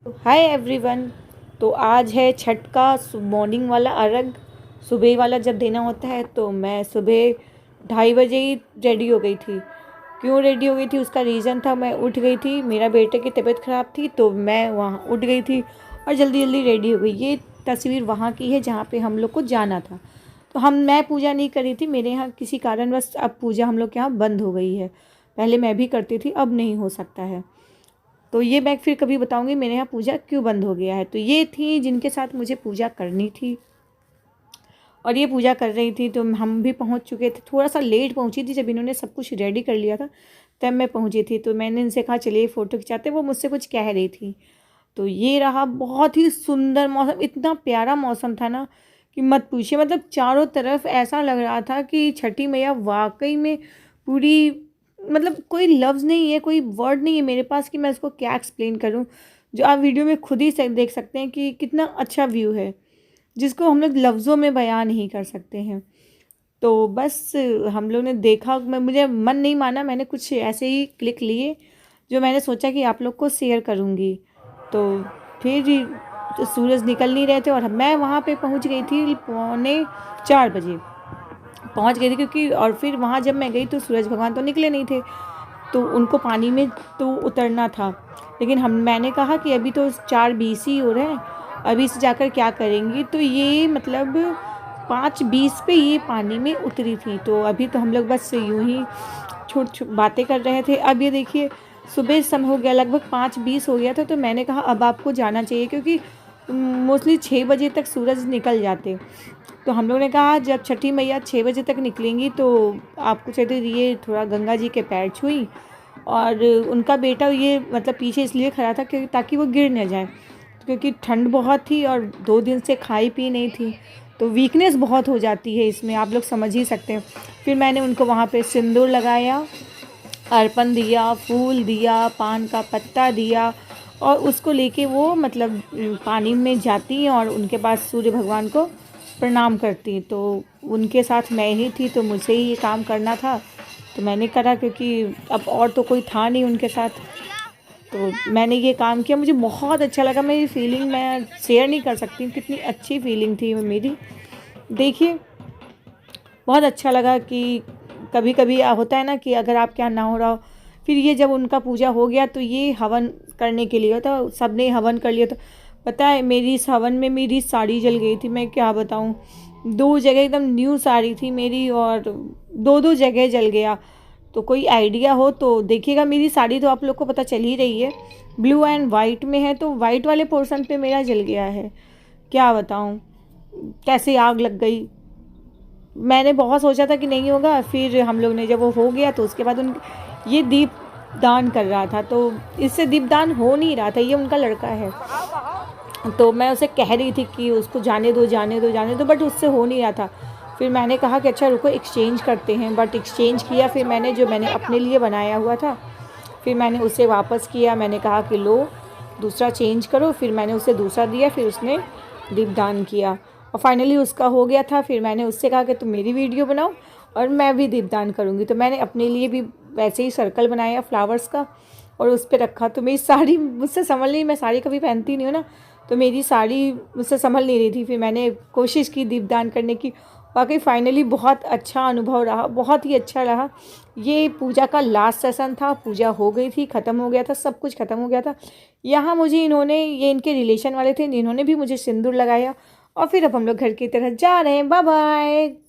Hi everyone. तो आज है छठ का मॉर्निंग वाला अर्घ। सुबह वाला जब देना होता है तो मैं सुबह 2:30 बजे ही रेडी हो गई थी। क्यों रेडी हो गई थी उसका रीज़न था, मैं उठ गई थी, मेरा बेटे की तबीयत ख़राब थी तो मैं वहाँ उठ गई थी और जल्दी जल्दी रेडी हो गई। ये तस्वीर वहाँ की है जहाँ पे हम लोग को जाना था। तो मैं पूजा नहीं करी थी, मेरे यहाँ किसी कारणवश अब पूजा हम लोग के यहाँ बंद हो गई है। पहले मैं भी करती थी, अब नहीं हो सकता है। तो ये मैं फिर कभी बताऊंगी मेरे यहाँ पूजा क्यों बंद हो गया है। तो ये थी जिनके साथ मुझे पूजा करनी थी और ये पूजा कर रही थी। तो हम भी पहुँच चुके थे, थोड़ा सा लेट पहुँची थी, जब इन्होंने सब कुछ रेडी कर लिया था तब मैं पहुँची थी। तो मैंने इनसे कहा चलिए फ़ोटो खिंचाते, वो मुझसे कुछ कह रही थी। तो ये रहा, बहुत ही सुंदर मौसम, इतना प्यारा मौसम था ना कि मत पूछिए। मतलब चारों तरफ ऐसा लग रहा था कि छठी मैया वाकई में पूरी, मतलब कोई लफ्ज़ नहीं है, कोई वर्ड नहीं है मेरे पास कि मैं इसको क्या एक्सप्लेन करूं। जो आप वीडियो में खुद ही देख सकते हैं कि कितना अच्छा व्यू है, जिसको हम लोग लफ्ज़ों में बयां नहीं कर सकते हैं। तो बस हम लोग ने देखा, मुझे मन नहीं माना, मैंने कुछ ऐसे ही क्लिक लिए जो मैंने सोचा कि आप लोग को शेयर करूँगी। तो फिर तो सूरज निकल नहीं रहे थे और मैं वहाँ पे पहुँच गई थी 3:45 बजे पहुँच गई थी, क्योंकि और फिर वहाँ जब मैं गई तो सूरज भगवान तो निकले नहीं थे, तो उनको पानी में तो उतरना था। लेकिन मैंने कहा कि अभी तो 4:20 ही हो रहे हैं, अभी से जाकर क्या करेंगी। तो ये मतलब 5:20 पे ये पानी में उतरी थी। तो अभी तो हम लोग बस यूं ही छोट बातें कर रहे थे। अब ये देखिए सुबह समय हो गया, लगभग 5:20 हो गया था। तो मैंने कहा अब आपको जाना चाहिए, क्योंकि मोस्टली 6 बजे तक सूरज निकल जाते। तो हम लोग ने कहा जब छठी मैया 6 बजे तक निकलेंगी तो आपको चाहिए, ये थोड़ा गंगा जी के पैर छुई। और उनका बेटा ये मतलब पीछे इसलिए खड़ा था क्योंकि ताकि वो गिर न जाए, क्योंकि ठंड बहुत थी और 2 दिन से खाई पी नहीं थी, तो वीकनेस बहुत हो जाती है इसमें, आप लोग समझ ही सकते हैं। फिर मैंने उनको वहाँ पे सिंदूर लगाया, अर्पण दिया, फूल दिया, पान का पत्ता दिया और उसको लेके वो मतलब पानी में जाती और उनके पास सूर्य भगवान को प्रणाम करती। तो उनके साथ मैं ही थी तो मुझे ही ये काम करना था, तो मैंने करा, क्योंकि अब और तो कोई था नहीं उनके साथ। तो मैंने ये काम किया, मुझे बहुत अच्छा लगा। मेरी फीलिंग मैं शेयर नहीं कर सकती हूँ, कितनी अच्छी फीलिंग थी मेरी। देखिए बहुत अच्छा लगा कि कभी कभी होता है ना कि अगर आपके यहाँ ना हो रहा हो, फिर ये जब उनका पूजा हो गया तो ये हवन करने के लिए था, सब ने हवन कर लिया। तो पता है मेरी इस हवन में मेरी साड़ी जल गई थी, मैं क्या बताऊँ। 2 जगह एकदम न्यू साड़ी थी मेरी और 2 जगह जल गया। तो कोई आइडिया हो तो देखिएगा। मेरी साड़ी तो आप लोग को पता चल ही रही है, ब्लू एंड वाइट में है, तो वाइट वाले पोर्शन पे मेरा जल गया है। क्या बताऊँ कैसे आग लग गई। मैंने बहुत सोचा था कि नहीं होगा, फिर हम लोग ने जब वो हो गया तो उसके बाद ये दीप दान कर रहा था, तो इससे दीपदान हो नहीं रहा था, ये उनका लड़का है। तो मैं उसे कह रही थी कि उसको जाने दो जाने दो जाने दो, बट उससे हो नहीं रहा था। फिर मैंने कहा कि अच्छा रुको एक्सचेंज करते हैं, बट एक्सचेंज किया। फिर मैंने अपने लिए बनाया हुआ था, फिर मैंने उसे वापस किया। मैंने कहा कि लो दूसरा चेंज करो, फिर मैंने उसे दूसरा दिया, फिर उसने दीपदान किया और फाइनली उसका हो गया था। फिर मैंने उससे कहा कि तुम मेरी वीडियो बनाओ और मैं भी दीपदान करूँगी। तो मैंने अपने लिए भी वैसे ही सर्कल बनाया फ्लावर्स का और उस पर रखा। तो मेरी साड़ी मुझसे संभल नहीं, मैं साड़ी कभी पहनती नहीं हूँ ना, तो मेरी साड़ी मुझसे संभल नहीं रही थी। फिर मैंने कोशिश की दीपदान करने की, वाकई फाइनली बहुत अच्छा अनुभव रहा, बहुत ही अच्छा रहा। ये पूजा का लास्ट सेशन था, पूजा हो गई थी, ख़त्म हो गया था, सब कुछ ख़त्म हो गया था। यहाँ मुझे इन्होंने, ये इनके रिलेशन वाले थे, इन्होंने भी मुझे सिंदूर लगाया और फिर अब हम लोग घर की तरफ जा रहे हैं। Bye bye.